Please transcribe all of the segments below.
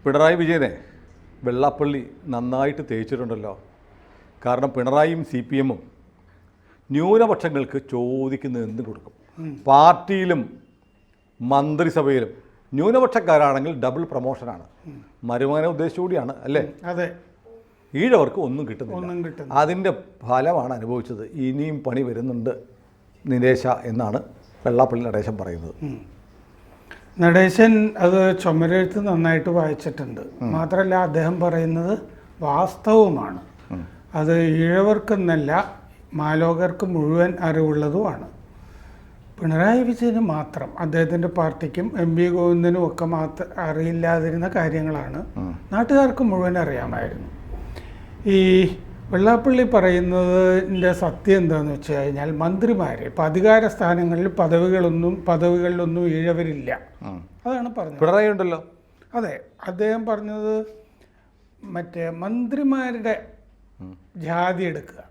പിണറായി വിജയനെ വെള്ളാപ്പള്ളി നന്നായിട്ട് തേച്ചിട്ടുണ്ടല്ലോ. കാരണം പിണറായിയും CPM-ഉം ന്യൂനപക്ഷങ്ങൾക്ക് ചോദിക്കുന്നത് എന്തും കൊടുക്കും. പാർട്ടിയിലും മന്ത്രിസഭയിലും ന്യൂനപക്ഷക്കാരാണെങ്കിൽ ഡബിൾ പ്രൊമോഷനാണ്. മരുമകനെ ഉദ്ദേശിച്ചുകൂടിയാണ് അല്ലേ? അതെ. ഈഴവർക്ക് ഒന്നും കിട്ടുന്നില്ല. അതിൻ്റെ ഫലമാണ് അനുഭവിച്ചത്. ഇനിയും പണി വരുന്നുണ്ട് നിരേശ എന്നാണ് വെള്ളാപ്പള്ളി നടേശൻ പറയുന്നത്. നടേശൻ അത് ചുമരെഴുത്ത് നന്നായിട്ട് വായിച്ചിട്ടുണ്ട്. മാത്രമല്ല അദ്ദേഹം പറയുന്നത് വാസ്തവമാണ്. അത് ഈഴവർക്കെന്നല്ല മാലോകർക്ക് മുഴുവൻ അറിവുള്ളതുമാണ്. പിണറായി വിജയന് മാത്രം, അദ്ദേഹത്തിൻ്റെ പാർട്ടിക്കും MV ഗോവിന്ദനും ഒക്കെ അറിയില്ലാതിരുന്ന കാര്യങ്ങളാണ് നാട്ടുകാർക്ക് മുഴുവൻ അറിയാമായിരുന്നു. ഈ വെള്ളാപ്പള്ളി പറയുന്നതിൻ്റെ സത്യം എന്താണെന്ന് വെച്ച് കഴിഞ്ഞാൽ മന്ത്രിമാർ ഇപ്പം അധികാര സ്ഥാനങ്ങളിൽ പദവികളിലൊന്നും ഈഴവരില്ല. അതാണ് പറഞ്ഞത്. പിണറായി ഉണ്ടല്ലോ. അതെ, അദ്ദേഹം പറഞ്ഞത് മറ്റേ മന്ത്രിമാരുടെ ജാതി എടുക്കുക,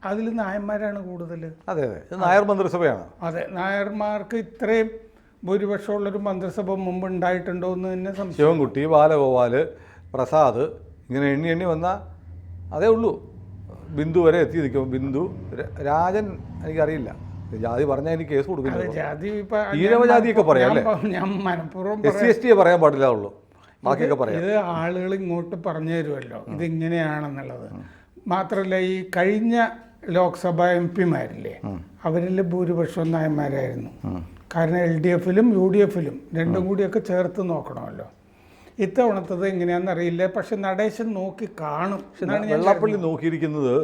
അതിൽ നായന്മാരാണ് കൂടുതൽ. അതെ അതെ, നായർ മന്ത്രിസഭയാണ്. അതെ, നായർമാർക്ക് ഇത്രയും ഭൂരിപക്ഷമുള്ളൊരു മന്ത്രിസഭ മുമ്പ് ഉണ്ടായിട്ടുണ്ടോ എന്ന് തന്നെ സംശയം. ശിവൻകുട്ടി, ബാലഗോപാൽ, പ്രസാദ്, ഇങ്ങനെ എണ്ണി വന്ന അതേ ഉള്ളൂ. ബിന്ദു വരെ എത്തി നിൽക്കും. ബിന്ദു, രാജൻ എനിക്കറിയില്ല, ജാതി പറഞ്ഞാൽ എനിക്ക് കേസ് കൊടുക്കില്ല. ഈഴവജാതിയൊക്കെ പറയാം അല്ലേ? ഞാൻ മനഃപൂർവ്വം SC പറയാൻ പാടില്ല ഉള്ളൂ, ബാക്കിയൊക്കെ പറയാം. ഇത് ആളുകൾ ഇങ്ങോട്ട് പറഞ്ഞു തരുമല്ലോ ഇതിങ്ങനെയാണെന്നുള്ളത്. മാത്രമല്ല ഈ കഴിഞ്ഞ ലോക്സഭാ MP-മാരില്ലേ, അവരിൽ ഭൂരിപക്ഷം നായന്മാരായിരുന്നു. കാരണം LDF-ലും UDF-ലും രണ്ടും കൂടിയൊക്കെ ചേർത്ത് നോക്കണമല്ലോ. ഇത്തവണത്തത് എങ്ങനെയാണെന്നറിയില്ല, പക്ഷെ നടേശൻ നോക്കി കാണും. വെള്ളാപ്പള്ളി നോക്കിയിരിക്കുന്നത്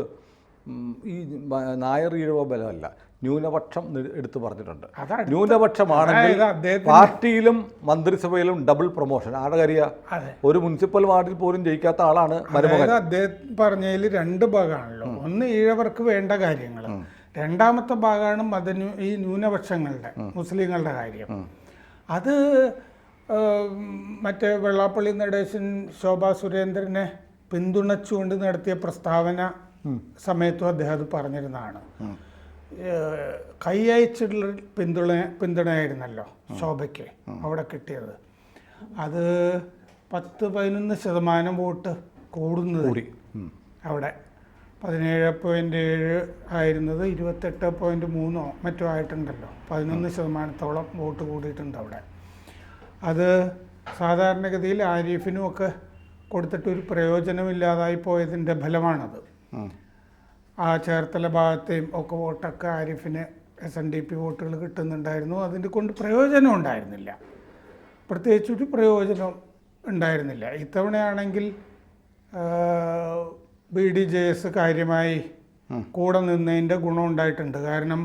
ഈ നായർ ഈഴവ ബലമല്ല, ന്യൂനപക്ഷം എടുത്തു പറഞ്ഞിട്ടുണ്ട്. ന്യൂനപക്ഷമാണെങ്കിൽ പാർട്ടിയിലും മന്ത്രിസഭയിലും ഡബിൾ പ്രൊമോഷൻ. ആരുടെ കാര്യ? ഒരു മുനിസിപ്പൽ വാർഡിൽ പോലും ജയിക്കാത്ത ആളാണ് മരുമകൻ. അദ്ദേഹം പറഞ്ഞതിൽ രണ്ട് ഭാഗമാണല്ലോ. ഒന്ന് ഈഴവർക്ക് വേണ്ട കാര്യങ്ങൾ, രണ്ടാമത്തെ ഭാഗമാണ് ഈ ന്യൂനപക്ഷങ്ങളുടെ മുസ്ലിങ്ങളുടെ കാര്യം. അത് മറ്റേ വെള്ളാപ്പള്ളി നടേശൻ ശോഭാ സുരേന്ദ്രനെ പിന്തുണച്ചുകൊണ്ട് നടത്തിയ പ്രസ്താവന സമയത്തും അദ്ദേഹം അത് പറഞ്ഞിരുന്നതാണ്. കൈയച്ചുള്ള പിന്തുണയായിരുന്നല്ലോ ശോഭയ്ക്ക് അവിടെ കിട്ടിയത്. അത് 10-11% വോട്ട് കൂടുന്നത് അവിടെ 17.7 ആയിരുന്നത് 28.3 മറ്റോ ആയിട്ടുണ്ടല്ലോ. 11%-ഓളം വോട്ട് കൂടിയിട്ടുണ്ട് അവിടെ. അത് സാധാരണഗതിയിൽ ആരിഫിനും ഒക്കെ കൊടുത്തിട്ടൊരു പ്രയോജനമില്ലാതായി പോയതിൻ്റെ ഫലമാണത്. ആ ചേർത്തല ഭാഗത്തെയും ഒക്കെ വോട്ടൊക്കെ ആരിഫിന് SNDP വോട്ടുകൾ കിട്ടുന്നുണ്ടായിരുന്നു. അതിൻ്റെ കൊണ്ട് പ്രയോജനം ഉണ്ടായിരുന്നില്ല, പ്രത്യേകിച്ചൊരു പ്രയോജനം ഉണ്ടായിരുന്നില്ല. ഇത്തവണയാണെങ്കിൽ BDJS കാര്യമായി കൂടെ നിന്നതിൻ്റെ ഗുണം ഉണ്ടായിട്ടുണ്ട്. കാരണം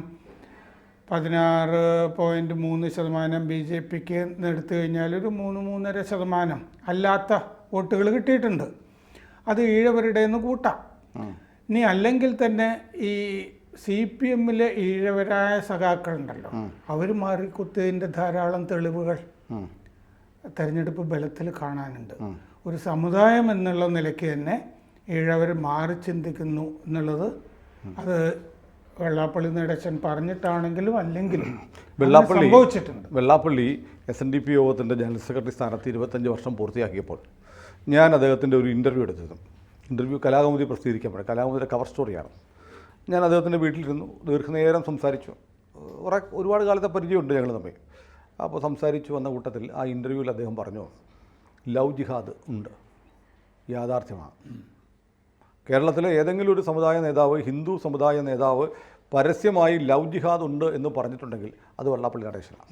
16.3% BJPക്ക് എടുത്തു കഴിഞ്ഞാൽ ഒരു 3-3.5% അല്ലാത്ത വോട്ടുകൾ കിട്ടിയിട്ടുണ്ട്. അത് ഈഴവരുടെ നിന്ന് കൂട്ടാം. ഇനി അല്ലെങ്കിൽ തന്നെ ഈ CPM-ലെ ഈഴവരായ സഖാക്കളുണ്ടല്ലോ, അവർ മാറിക്കുത്തിയതിൻ്റെ ധാരാളം തെളിവുകൾ തെരഞ്ഞെടുപ്പ് ബലത്തിൽ കാണാനുണ്ട്. ഒരു സമുദായം എന്നുള്ള നിലയ്ക്ക് തന്നെ ഈഴവർ മാറി ചിന്തിക്കുന്നു എന്നുള്ളത് അത് വെള്ളാപ്പള്ളി നടേശൻ പറഞ്ഞിട്ടാണെങ്കിലും അല്ലെങ്കിലും സംഭവിച്ചിട്ടുണ്ട്. വെള്ളാപ്പള്ളി SNDP യോഗത്തിൻ്റെ ജനറൽ സെക്രട്ടറി സ്ഥാനത്ത് 25 വർഷം പൂർത്തിയാക്കിയപ്പോൾ ഞാൻ അദ്ദേഹത്തിൻ്റെ ഒരു ഇൻ്റർവ്യൂ എടുത്തിരുന്നു. ഇൻ്റർവ്യൂ കലാകൗമുദി പ്രസിദ്ധീകരിക്കപ്പെടും. കലാകൗമുദിയുടെ കവർ സ്റ്റോറിയാണ്. ഞാൻ അദ്ദേഹത്തിൻ്റെ വീട്ടിലിരുന്നു, ദീർഘനേരം സംസാരിച്ചു. ഒരുപാട് കാലത്തെ പരിചയമുണ്ട് ഞങ്ങൾ തമ്മിൽ. അപ്പോൾ സംസാരിച്ചു വന്ന കൂട്ടത്തിൽ ആ ഇൻ്റർവ്യൂവിൽ അദ്ദേഹം പറഞ്ഞു, ലവ് ജിഹാദ് ഉണ്ട്, യാഥാർത്ഥ്യമാണ്. കേരളത്തിലെ ഏതെങ്കിലും ഒരു സമുദായ നേതാവ്, ഹിന്ദു സമുദായ നേതാവ് പരസ്യമായി ലവ് ജിഹാദ് ഉണ്ട് എന്ന് പറഞ്ഞിട്ടുണ്ടെങ്കിൽ അത് വെള്ളാപ്പള്ളി നടേശനാണ്.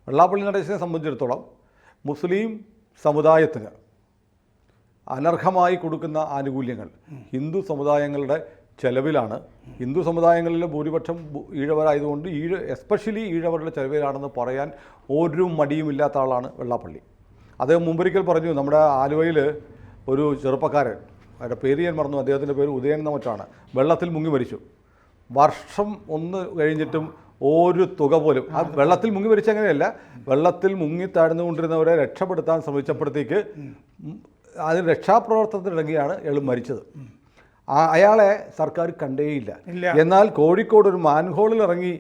വെള്ളാപ്പള്ളി നടേശനെ സംബന്ധിച്ചിടത്തോളം മുസ്ലിം സമുദായത്തിന് അനർഹമായി കൊടുക്കുന്ന ആനുകൂല്യങ്ങൾ ഹിന്ദു സമുദായങ്ങളുടെ ചെലവിലാണ്. ഹിന്ദു സമുദായങ്ങളിലെ ഭൂരിപക്ഷം ഈഴവരായതുകൊണ്ട് എസ്പെഷ്യലി ഈഴവരുടെ ചെലവിലാണെന്ന് പറയാൻ ഒരു മടിയുമില്ലാത്ത ആളാണ് വെള്ളാപ്പള്ളി. അദ്ദേഹം മുമ്പൊരിക്കൽ പറഞ്ഞു, നമ്മുടെ ആലുവയിൽ ഒരു ചെറുപ്പക്കാരൻ, അവരുടെ പേര് ഞാൻ മറന്നു, അദ്ദേഹത്തിൻ്റെ പേര് ഉദയൻ എന്ന മറ്റാണ്, വെള്ളത്തിൽ മുങ്ങി മരിച്ചു. വർഷം 1 കഴിഞ്ഞിട്ടും ഒരു തുക പോലും, ആ വെള്ളത്തിൽ മുങ്ങി മരിച്ച അങ്ങനെയല്ല, വെള്ളത്തിൽ മുങ്ങി താഴ്ന്നുകൊണ്ടിരുന്നവരെ രക്ഷപ്പെടുത്താൻ ശ്രമിച്ചപ്പോഴത്തേക്ക് അതിന് രക്ഷാപ്രവർത്തനത്തിനിടങ്ങിയാണ് ഇയാൾ മരിച്ചത്. അയാളെ സർക്കാർ കണ്ടേയില്ല. ഇല്ല. എന്നാൽ കോഴിക്കോട് ഒരു മാൻഹോളിൽ ഇറങ്ങി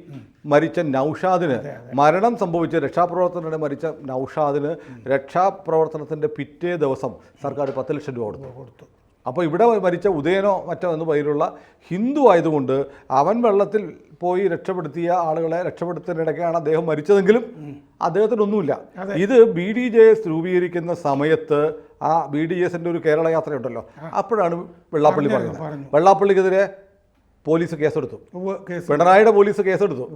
മരിച്ച നൗഷാദിന്, മരണം സംഭവിച്ച രക്ഷാപ്രവർത്തനത്തിനിടെ മരിച്ച നൗഷാദിന് രക്ഷാപ്രവർത്തനത്തിൻ്റെ പിറ്റേ ദിവസം സർക്കാർ 10 ലക്ഷം രൂപ കൊടുത്തു. അപ്പോൾ ഇവിടെ മരിച്ച ഉദയനോ മറ്റോ എന്ന പേരിലുള്ള ഹിന്ദു ആയതുകൊണ്ട് അവൻ വെള്ളത്തിൽ പോയി രക്ഷപ്പെടുത്തിയ ആളുകളെ രക്ഷപ്പെടുത്തുന്നതിനിടയ്ക്കാണ് അദ്ദേഹം മരിച്ചതെങ്കിലും അദ്ദേഹത്തിനൊന്നുമില്ല. ഇത് BDJS രൂപീകരിക്കുന്ന സമയത്ത് ആ BDJSൻ്റെ ഒരു കേരള യാത്രയുണ്ടല്ലോ, അപ്പോഴാണ് വെള്ളാപ്പള്ളി പറയുന്നത്. വെള്ളാപ്പള്ളിക്കെതിരെ പോലീസ് കേസെടുത്തു, പിണറായിയുടെ പോലീസ് കേസെടുത്തു.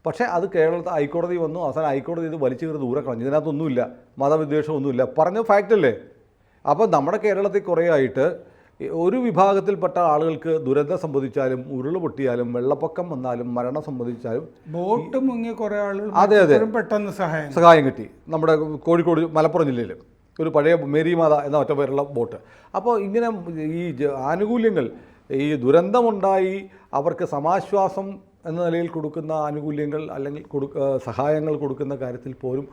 പക്ഷേ അത് കേരളത്തിൽ ഹൈക്കോടതി വന്നു. അവസാനം ഹൈക്കോടതി ഇത് വലിച്ചു കയറി ദൂരെ കളഞ്ഞു. ഇതിനകത്തൊന്നുമില്ല, മതവിദ്വേഷമൊന്നുമില്ല, പറഞ്ഞ ഫാക്റ്റല്ലേ. അപ്പോൾ നമ്മുടെ കേരളത്തിൽ കുറേ ആയിട്ട് ഒരു വിഭാഗത്തിൽപ്പെട്ട ആളുകൾക്ക് ദുരന്തം സംഭവിച്ചാലും ഉരുൾ പൊട്ടിയാലും വെള്ളപ്പൊക്കം വന്നാലും മരണം സംഭവിച്ചാലും ബോട്ട് മുങ്ങിയ കുറേ ആളുകൾ അതെ പെട്ടെന്ന് സഹായം കിട്ടി. നമ്മുടെ കോഴിക്കോട് മലപ്പുറം ജില്ലയിൽ ഒരു പഴയ മേരിമാത എന്ന ഒറ്റ പേരുള്ള ബോട്ട്. അപ്പോൾ ഇങ്ങനെ ഈ ആനുകൂല്യങ്ങൾ, ഈ ദുരന്തമുണ്ടായി അവർക്ക് സമാശ്വാസം എന്ന നിലയിൽ കൊടുക്കുന്ന ആനുകൂല്യങ്ങൾ അല്ലെങ്കിൽ സഹായങ്ങൾ കൊടുക്കുന്ന കാര്യത്തിൽ പോലും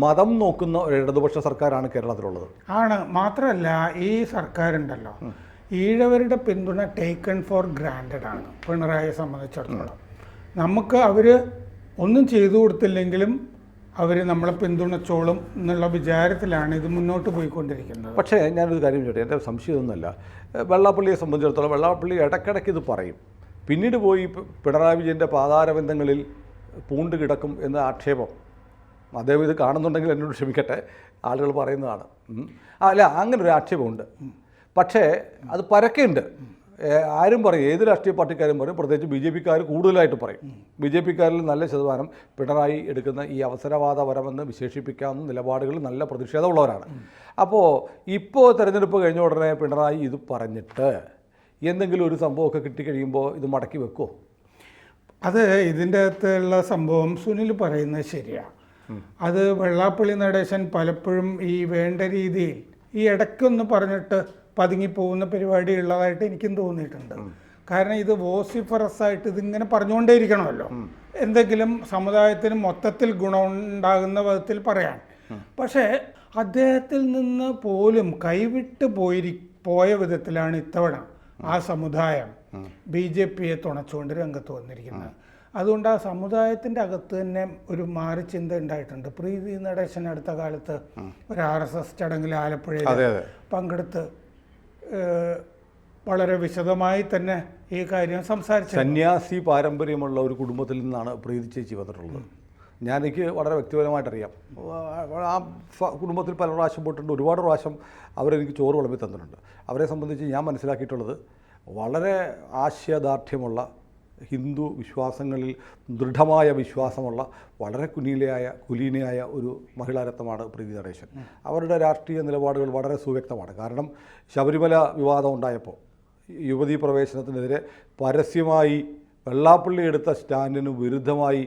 മതം നോക്കുന്ന ഒരു ഇടതുപക്ഷ സർക്കാരാണ് കേരളത്തിലുള്ളത്. ആണ്. മാത്രമല്ല ഈ സർക്കാരുണ്ടല്ലോ, ഈഴവരുടെ പിന്തുണ ടേക്കൺ ഫോർ ഗ്രാൻഡഡ് ആണ് പിണറായിയെ സംബന്ധിച്ചിടത്തോളം. നമുക്ക് അവർ ഒന്നും ചെയ്തു കൊടുത്തില്ലെങ്കിലും അവർ നമ്മളെ പിന്തുണച്ചോളും എന്നുള്ള വിചാരത്തിലാണ് ഇത് മുന്നോട്ട് പോയിക്കൊണ്ടിരിക്കുന്നത്. പക്ഷേ ഞാനൊരു കാര്യം ചോദിച്ചത്, എൻ്റെ സംശയമൊന്നുമല്ല, വെള്ളാപ്പള്ളിയെ സംബന്ധിച്ചിടത്തോളം വെള്ളാപ്പള്ളി ഇടയ്ക്കിടയ്ക്ക് ഇത് പറയും, പിന്നീട് പോയി പിണറായി വിജയൻ്റെ പാതാരബന്ധങ്ങളിൽ പൂണ്ട് കിടക്കും എന്ന ആക്ഷേപം അദ്ദേഹം ഇത് കാണുന്നുണ്ടെങ്കിൽ എന്നോട് ക്ഷമിക്കട്ടെ, ആളുകൾ പറയുന്നതാണ്. അല്ല, അങ്ങനൊരു ആക്ഷേപമുണ്ട്. പക്ഷേ അത് പരക്കെയുണ്ട്. ആരും പറയും, ഏത് രാഷ്ട്രീയ പാർട്ടിക്കാരും പറയും, പ്രത്യേകിച്ച് BJPക്കാർ കൂടുതലായിട്ട് പറയും. BJPക്കാരിൽ നല്ല ശതമാനം പിണറായി എടുക്കുന്ന ഈ അവസരവാദപരമെന്ന് വിശേഷിപ്പിക്കാവുന്ന നിലപാടുകളിൽ നല്ല പ്രതിഷേധമുള്ളവരാണ്. അപ്പോൾ ഇപ്പോൾ തെരഞ്ഞെടുപ്പ് കഴിഞ്ഞ ഉടനെ പിണറായി ഇത് പറഞ്ഞിട്ട് എന്തെങ്കിലും ഒരു സംഭവമൊക്കെ കിട്ടിക്കഴിയുമ്പോൾ ഇത് മടക്കി വെക്കുമോ? അത് ഇതിൻ്റെ അകത്തുള്ള സംഭവം സുനിൽ പറയുന്നത് ശരിയാണ്. അത് വെള്ളാപ്പള്ളി നടേശൻ പലപ്പോഴും ഈ വേണ്ട രീതിയിൽ ഈ ഇടയ്ക്കൊന്ന് പറഞ്ഞിട്ട് പതുങ്ങിപ്പോകുന്ന പരിപാടി ഉള്ളതായിട്ട് എനിക്കും തോന്നിയിട്ടുണ്ട്. കാരണം ഇത് വോസിഫറസ് ആയിട്ട് ഇതിങ്ങനെ പറഞ്ഞുകൊണ്ടേയിരിക്കണമല്ലോ, എന്തെങ്കിലും സമുദായത്തിന് മൊത്തത്തിൽ ഗുണമുണ്ടാകുന്ന വിധത്തിൽ പറയാൻ. പക്ഷേ അദ്ദേഹത്തിൽ നിന്ന് പോലും കൈവിട്ട് പോയ വിധത്തിലാണ് ഇത്തവണ ആ സമുദായം BJPയെ തുണച്ചുകൊണ്ട് രംഗത്ത് വന്നിരിക്കുന്നത്. അതുകൊണ്ട് ആ സമുദായത്തിൻ്റെ അകത്ത് തന്നെ ഒരു മാറി ചിന്ത ഉണ്ടായിട്ടുണ്ട്. പ്രീതി നടേശൻ അടുത്ത കാലത്ത് ഒരു RSS ചടങ്ങിൽ ആലപ്പുഴയിൽ പങ്കെടുത്ത് വളരെ വിശദമായി തന്നെ ഈ കാര്യം സംസാരിച്ചു. സന്യാസി പാരമ്പര്യമുള്ള ഒരു കുടുംബത്തിൽ നിന്നാണ് പ്രീതി ചേച്ചി വന്നിട്ടുള്ളത്. എനിക്ക് വളരെ വ്യക്തിപരമായിട്ടറിയാം. ആ കുടുംബത്തിൽ പല പ്രാവശ്യം പോയിട്ടുണ്ട്, ഒരുപാട് പ്രാവശ്യം അവരെനിക്ക് ചോറ് വിളമ്പി തന്നിട്ടുണ്ട്. അവരെ സംബന്ധിച്ച് ഞാൻ മനസ്സിലാക്കിയിട്ടുള്ളത് വളരെ ആശയദാർഢ്യമുള്ള, ഹിന്ദു വിശ്വാസങ്ങളിൽ ദൃഢമായ വിശ്വാസമുള്ള, വളരെ കുലീനയായ ഒരു മഹിളാരത്നമാണ് പ്രീതി നടേശൻ. അവരുടെ രാഷ്ട്രീയ നിലപാടുകൾ വളരെ സുവ്യക്തമാണ്. കാരണം ശബരിമല വിവാദം ഉണ്ടായപ്പോൾ യുവതീ പ്രവേശനത്തിനെതിരെ പരസ്യമായി വെള്ളാപ്പള്ളി എടുത്ത സ്റ്റാൻഡിന് വിരുദ്ധമായി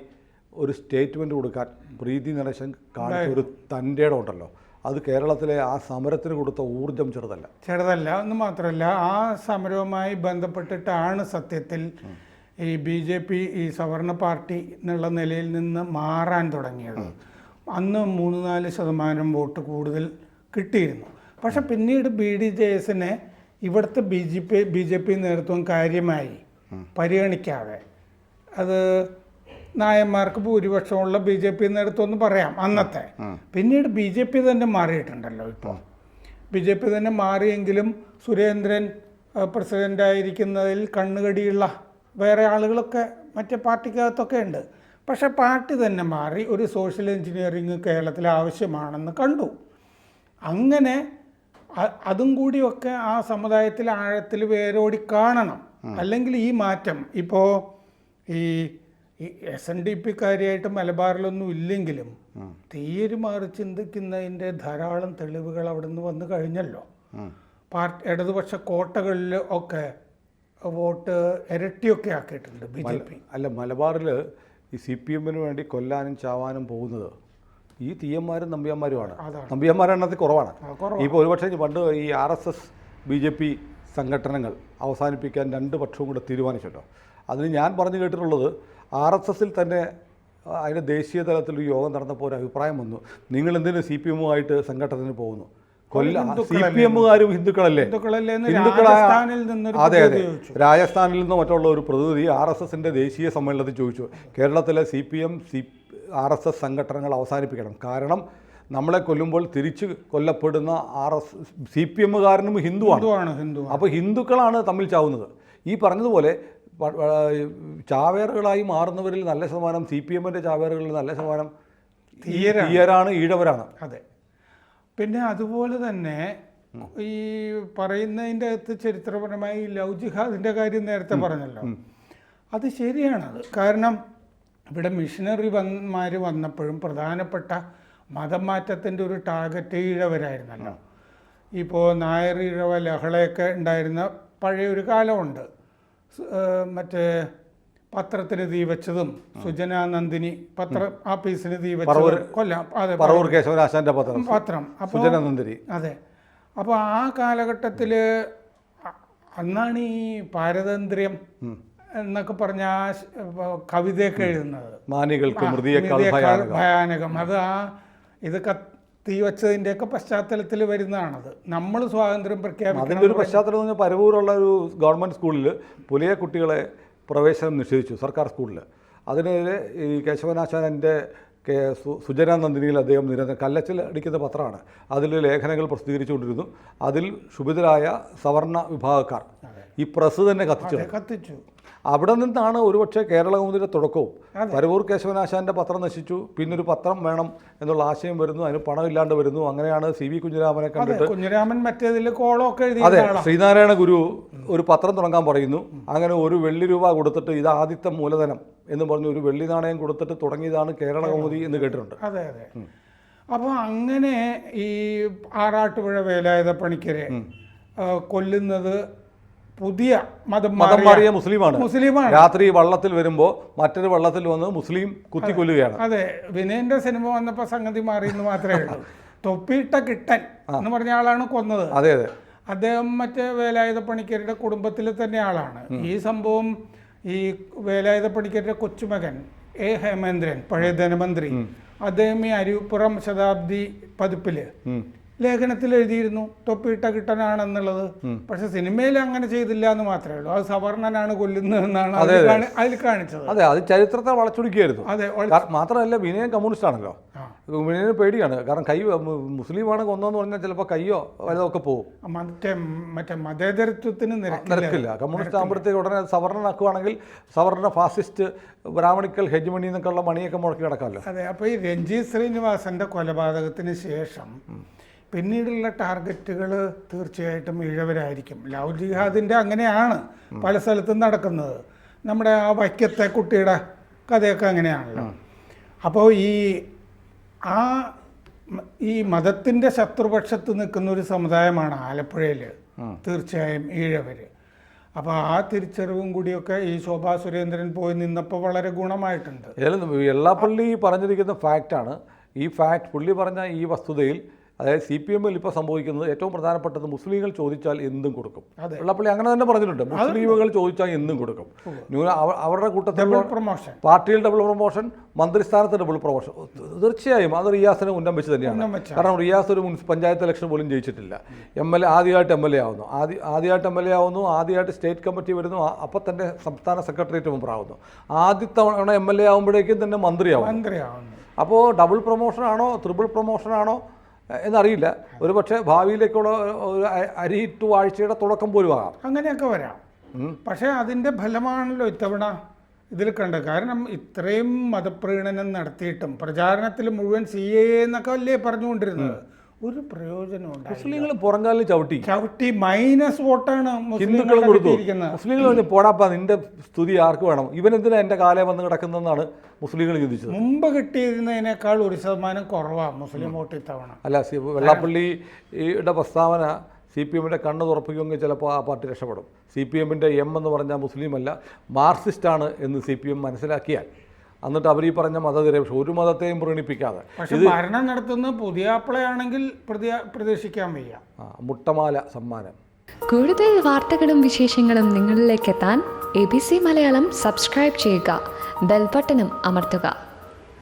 ഒരു സ്റ്റേറ്റ്മെൻറ്റ് കൊടുക്കാൻ പ്രീതി നടേശൻ കാണിച്ച ഒരു തൻ്റെ ഇടം ഉണ്ടല്ലോ, അത് കേരളത്തിലെ ആ സമരത്തിന് കൊടുത്ത ഊർജം ചെറുതല്ല എന്ന് മാത്രമല്ല, ആ സമരവുമായി ബന്ധപ്പെട്ടിട്ടാണ് സത്യത്തിൽ ഈ BJP ഈ സവർണ പാർട്ടി എന്നുള്ള നിലയിൽ നിന്ന് മാറാൻ തുടങ്ങിയത്. അന്ന് 3-4% വോട്ട് കൂടുതൽ കിട്ടിയിരുന്നു. പക്ഷെ പിന്നീട് BDJSനെ ഇവിടുത്തെ BJP നേതൃത്വം കാര്യമായി പരിഗണിക്കാതെ, അത് നായന്മാർക്ക് ഭൂരിപക്ഷമുള്ള BJP നേതൃത്വം എന്ന് പറയാം അന്നത്തെ. പിന്നീട് BJP തന്നെ മാറിയിട്ടുണ്ടല്ലോ. ഇപ്പോൾ BJP തന്നെ മാറിയെങ്കിലും സുരേന്ദ്രൻ പ്രസിഡൻ്റായിരിക്കുന്നതിൽ കണ്ണുകടിയുള്ള വേറെ ആളുകളൊക്കെ മറ്റേ പാർട്ടിക്കകത്തൊക്കെ ഉണ്ട്. പക്ഷേ പാർട്ടി തന്നെ മാറി. ഒരു സോഷ്യൽ എഞ്ചിനീയറിങ് കേരളത്തിൽ ആവശ്യമാണെന്ന് കണ്ടു. അങ്ങനെ അതും കൂടിയൊക്കെ ആ സമുദായത്തിൽ ആഴത്തിൽ വേരോടി കാണണം. അല്ലെങ്കിൽ ഈ മാറ്റം ഇപ്പോൾ ഈ SNDPക്കാരിയായിട്ട് മലബാറിലൊന്നും ഇല്ലെങ്കിലും തീരെ മാറി ചിന്തിക്കുന്നതിൻ്റെ ധാരാളം തെളിവുകൾ അവിടെ നിന്ന് വന്നു കഴിഞ്ഞല്ലോ. ഇടതുപക്ഷ കോട്ടകളിൽ ഒക്കെ വോട്ട് ഇരട്ടിയൊക്കെ ആക്കിയിട്ടുണ്ട് BJP. അല്ല, മലബാറിൽ ഈ CPMന് വേണ്ടി കൊല്ലാനും ചാവാനും പോകുന്നത് ഈ തീയന്മാരും നമ്പ്യാന്മാരുമാണ്. നമ്പ്യാന്മാരെണ്ണത്തിൽ കുറവാണ്. ഇപ്പോൾ ഒരുപക്ഷെ പണ്ട് ഈ RSS BJP സംഘടനകൾ അവസാനിപ്പിക്കാൻ 2 പക്ഷവും കൂടെ തീരുമാനിച്ചല്ലോ. അതിന് ഞാൻ പറഞ്ഞു കേട്ടിട്ടുള്ളത്, RSSൽ തന്നെ അതിൻ്റെ ദേശീയ തലത്തിൽ ഒരു യോഗം നടന്നപ്പോൾ ഒരു അഭിപ്രായം വന്നു, നിങ്ങൾ എന്തിനു CPMുമായിട്ട് സംഘടനത്തിന് പോകുന്നു, CPM-കാരും ഹിന്ദുക്കളല്ലേ? രാജസ്ഥാനിൽ നിന്നൊരു അതെ അതെ, രാജസ്ഥാനിൽ നിന്ന് മറ്റുള്ള ഒരു പ്രതിനിധി RSSന്റെ ദേശീയ സമ്മേളനത്തിൽ ചോദിച്ചു, കേരളത്തിലെ CPM RSS സംഘടനകൾ അവസാനിപ്പിക്കണം, കാരണം നമ്മളെ കൊല്ലുമ്പോൾ തിരിച്ച് കൊല്ലപ്പെടുന്ന CPM-കാരനും ഹിന്ദുവാണ്. അപ്പോൾ ഹിന്ദുക്കളാണ് തമ്മിൽ ചാവുന്നത്. ഈ പറഞ്ഞതുപോലെ ചാവേറുകളായി മാറുന്നവരിൽ നല്ല ശതമാനം CPM-ന്റെ ചാവേറുകളിൽ നല്ല ശതമാനം തീയരാണ്, ഈഴവരാണ്. അതെ. പിന്നെ അതുപോലെ തന്നെ ഈ പറയുന്നതിൻ്റെ അകത്ത് ചരിത്രപരമായി ലവ് ജിഹാദിൻ്റെ കാര്യം നേരത്തെ പറഞ്ഞല്ലോ, അത് ശരിയാണത്. കാരണം ഇവിടെ മിഷനറിമാർ വന്നപ്പോഴും പ്രധാനപ്പെട്ട മതം മാറ്റത്തിൻ്റെ ഒരു ടാർഗറ്റ് ഈഴവരായിരുന്നല്ലോ. ഇപ്പോൾ നായർ ഈഴവ ലഹളയൊക്കെ ഉണ്ടായിരുന്ന പഴയൊരു കാലമുണ്ട്. മറ്റേ പത്രത്തിന് തീ വെച്ചതും സുജന നന്ദിനി പത്രം ആഫീസിന് തീ വെച്ചതും കൊല്ലം, അതെ, പത്രം. അതെ. അപ്പോൾ ആ കാലഘട്ടത്തിൽ അന്നാണ് ഈ പാരതന്ത്ര്യം എന്നൊക്കെ പറഞ്ഞ ആ കവിതയൊക്കെ എഴുതുന്നത്. ഭയാനകം. അത് ഇതൊക്കെ തീ വെച്ചതിൻ്റെയൊക്കെ പശ്ചാത്തലത്തിൽ വരുന്നതാണത്. നമ്മൾ സ്വാതന്ത്ര്യം പ്രഖ്യാപിക്കുന്ന അതിൻ്റെ ഒരു പശ്ചാത്തലം എന്ന് പറഞ്ഞാൽ പരവൂരുള്ള ഒരു ഗവൺമെൻറ് സ്കൂളിൽ പുലിയ കുട്ടികളെ പ്രവേശനം നിഷേധിച്ചു, സർക്കാർ സ്കൂളിൽ. അതിനെതിരെ ഈ കേശവനാശാനൻ്റെ സുജന നന്ദിനിയിൽ അദ്ദേഹം നിരന്തരം കല്ലച്ചിൽ അടിക്കുന്ന പത്രമാണ്, അതിൽ ലേഖനങ്ങൾ പ്രസിദ്ധീകരിച്ചുകൊണ്ടിരുന്നു. അതിൽ ക്ഷുഭിതരായ സവർണ വിഭാഗക്കാർ ഈ പ്രസ് തന്നെ കത്തിച്ചു. അവിടെ നിന്നാണ് ഒരുപക്ഷെ കേരളകൗമുദിയുടെ തുടക്കവും. പരവൂർ കേശവനാശാൻ്റെ പത്രം നശിച്ചു, പിന്നൊരു പത്രം വേണം എന്നുള്ള ആശയം വരുന്നു, അതിന് പണമില്ലാണ്ട് വരുന്നു. അങ്ങനെയാണ് CV കുഞ്ഞിരാമനെ കണ്ടിട്ട് കുഞ്ഞിരാമൻ മറ്റേതിൽ കോളമൊക്കെ എഴുതി. അതെ, ശ്രീനാരായണ ഗുരു ഒരു പത്രം തുടങ്ങാൻ പറയുന്നു. അങ്ങനെ ഒരു വെള്ളി കൊടുത്തിട്ട് ഇത് ആദ്യത്തെ മൂലധനം എന്ന് പറഞ്ഞ് ഒരു വെള്ളി നാണയം കൊടുത്തിട്ട് തുടങ്ങിയതാണ് കേരളകൗമുദി എന്ന് കേട്ടിട്ടുണ്ട്. അതെ അതെ. അപ്പോൾ അങ്ങനെ ഈ ആറാട്ടുപുഴ വേലായുധ പണിക്കരെ കൊല്ലുന്നത് പുതിയ മതം മാറിയ മുസ്ലിമാണ്. രാത്രി വള്ളത്തിൽ വരുമ്പോൾ മറ്റൊരു വള്ളത്തിൽ വന്ന് മുസ്ലിം കുത്തിക്കൊല്ലുകയാണ്. അതെ, വിനയന്റെ സിനിമ വന്നപ്പോൾ സംഗതി മാറി എന്ന് മാത്രമേ ഉള്ളൂ. തൊപ്പിയിട്ട കിട്ടൻ എന്ന് പറഞ്ഞ ആളാണ് കൊന്നത്. അതെ അതെ. അദ്ദേഹം മറ്റേ വേലായുധ പണിക്കരുടെ കുടുംബത്തിലെ തന്നെ ആളാണ്. ഈ സംഭവം ഈ വേലായുധ പണിക്കരുടെ കൊച്ചുമകൻ ഹേമേന്ദ്രൻ, പഴയ ധനമന്ത്രി, അദ്ദേഹം ഈ അരിപ്പുറം ശതാബ്ദി പതിപ്പിൽ ലേഖനത്തിൽ എഴുതിയിരുന്നു തൊപ്പിയിട്ട കിട്ടനാണെന്നുള്ളത്. പക്ഷെ സിനിമയിൽ അങ്ങനെ ചെയ്തില്ല എന്ന് മാത്രമേ ഉള്ളൂ. അത് സവർണനാണ് കൊല്ലുന്നതെന്നാണ് അതിൽ കാണിച്ചത്. അതെ, അത് ചരിത്രത്തെ വളച്ചൊടുക്കുകയായിരുന്നു. അതെ, മാത്രമല്ല വിനയൻ കമ്മ്യൂണിസ്റ്റ് ആണല്ലോ. വിനയന് പേടിയാണ്, കാരണം കൈ മുസ്ലിമാണ് കൊന്നതെന്ന് പറഞ്ഞാൽ ചിലപ്പോൾ കയ്യോ വലുതൊക്കെ പോകും. മറ്റേ മതേതരത്വത്തിന് നിരക്കില്ല. കമ്മ്യൂണിസ്റ്റ് ആകുമ്പോഴത്തേക്ക് ഉടനെ സവർണനാക്കുവാണെങ്കിൽ സവർണ ഫാസിസ്റ്റ് ബ്രാഹ്മണിക്കൽ ഹെജ്മണി എന്നൊക്കെയുള്ള മണിയൊക്കെ മുടക്കി കിടക്കാമല്ലോ. അതെ. അപ്പോൾ ഈ രഞ്ജിത് ശ്രീനിവാസന്റെ കൊലപാതകത്തിന് ശേഷം പിന്നീടുള്ള ടാർഗറ്റുകൾ തീർച്ചയായിട്ടും ഈഴവരായിരിക്കും. ലവ് ജിഹാദിൻ്റെ അങ്ങനെയാണ് പല സ്ഥലത്തും നടക്കുന്നത്. നമ്മുടെ ആ വൈക്കത്തെ കുട്ടിയുടെ കഥയൊക്കെ അങ്ങനെയാണല്ലോ. അപ്പോൾ ഈ മതത്തിൻ്റെ ശത്രുപക്ഷത്ത് നിൽക്കുന്ന ഒരു സമുദായമാണ് ആലപ്പുഴയിൽ തീർച്ചയായും ഈഴവർ. അപ്പോൾ ആ തിരിച്ചറിവും കൂടിയൊക്കെ ഈ ശോഭാ സുരേന്ദ്രൻ പോയി നിന്നപ്പോൾ വളരെ ഗുണമായിട്ടുണ്ട്. വെള്ളാപ്പള്ളി പറഞ്ഞിരിക്കുന്ന ഫാക്റ്റാണ്. ഈ ഫാക്ട് പുള്ളി പറഞ്ഞ ഈ വസ്തുതയിൽ, അതായത് CPM-ൽ ഇപ്പോൾ സംഭവിക്കുന്നത് ഏറ്റവും പ്രധാനപ്പെട്ടത് മുസ്ലിങ്ങൾ ചോദിച്ചാൽ എന്തും കൊടുക്കും. വെള്ളാപ്പള്ളി അങ്ങനെ തന്നെ പറഞ്ഞിട്ടുണ്ട്, മുസ്ലിമുകൾ ചോദിച്ചാൽ എന്തും കൊടുക്കും. അവരുടെ കൂട്ടത്തിൽ പാർട്ടിയിൽ ഡബിൾ പ്രൊമോഷൻ, മന്ത്രിസ്ഥാനത്ത് ഡബിൾ പ്രൊമോഷൻ. തീർച്ചയായും അത് റിയാസിന് ഉന്നം വെച്ച് തന്നെയാണ്. കാരണം റിയാസ് ഒരു പഞ്ചായത്ത് ഇലക്ഷൻ പോലും ജയിച്ചിട്ടില്ല. ആദ്യമായിട്ട് MLA ആവുന്നു, ആദ്യമായിട്ട് സ്റ്റേറ്റ് കമ്മിറ്റി വരുന്നു, അപ്പം തന്നെ സംസ്ഥാന സെക്രട്ടേറിയറ്റ് മെമ്പറാവുന്നു. ആദ്യത്തെ തവണ MLA ആകുമ്പോഴേക്കും തന്നെ മന്ത്രിയാവും. അപ്പോൾ ഡബിൾ പ്രൊമോഷനാണോ ട്രിപ്പിൾ പ്രൊമോഷനാണോ എന്നറിയില്ല. ഒരു പക്ഷേ ഭാവിയിലേക്കുള്ള ഒരു അരിയിട്ടു ആഴ്ചയുടെ തുടക്കം പോലും ആകാം. അങ്ങനെയൊക്കെ വരാം. പക്ഷേ അതിൻ്റെ ഫലമാണല്ലോ ഇത്തവണ ഇതിൽ കണ്ടത്. കാരണം ഇത്രയും മതപ്രീണനം നടത്തിയിട്ടും പ്രചാരണത്തിൽ മുഴുവൻ CAA എന്നൊക്കെ അല്ലേ പറഞ്ഞുകൊണ്ടിരുന്നത്. ഒരു പ്രയോജനമുണ്ട്. മുസ്ലിങ്ങൾ പുറംകാലിൽ ചവിട്ടി മൈനസ് വോട്ടാണ് ഹിന്ദുക്കൾ കൊടുത്തിരിക്കുന്നത്. മുസ്ലിങ്ങൾ പറഞ്ഞു പോടാപ്പാ, നിന്റെ സ്തുതി ആർക്ക് വേണം, ഇവനെന്തിനാ എൻ്റെ കാലേ വന്ന് കിടക്കുന്നതെന്നാണ് മുസ്ലിങ്ങൾ ചിന്തിച്ചത്. മുമ്പ് കിട്ടിയിരുന്നതിനേക്കാൾ 1% കുറവാണ് മുസ്ലിം വോട്ട് ഇത്തവണ. അല്ല, വെള്ളാപ്പള്ളിയുടെ പ്രസ്താവന CPM-ന്റെ കണ്ണ് തുറപ്പിക്കുമെങ്കിൽ ചിലപ്പോൾ ആ പാർട്ടി രക്ഷപ്പെടും. CPM-ന്റെ എന്ന് പറഞ്ഞാൽ മുസ്ലിമല്ല, മാർക്സിസ്റ്റാണ് എന്ന് CPM മനസ്സിലാക്കിയാൽ, എന്നിട്ട് അവർ ഈ പറഞ്ഞ മതനിരപേക്ഷ ഒരു മതത്തെയും പ്രീണിപ്പിക്കാതെ ഭരണം നടത്തുന്ന പുതിയാപ്പിളയാണെങ്കിൽ പ്രതീക്ഷിക്കാൻ വയ്യ. മുട്ടമാല സമ്മാനം. കൂടുതൽ വാർത്തകളും വിശേഷങ്ങളും നിങ്ങളിലേക്ക് എത്താൻ ABC മലയാളം സബ്സ്ക്രൈബ് ചെയ്യുക, ബെൽബട്ടനും അമർത്തുക.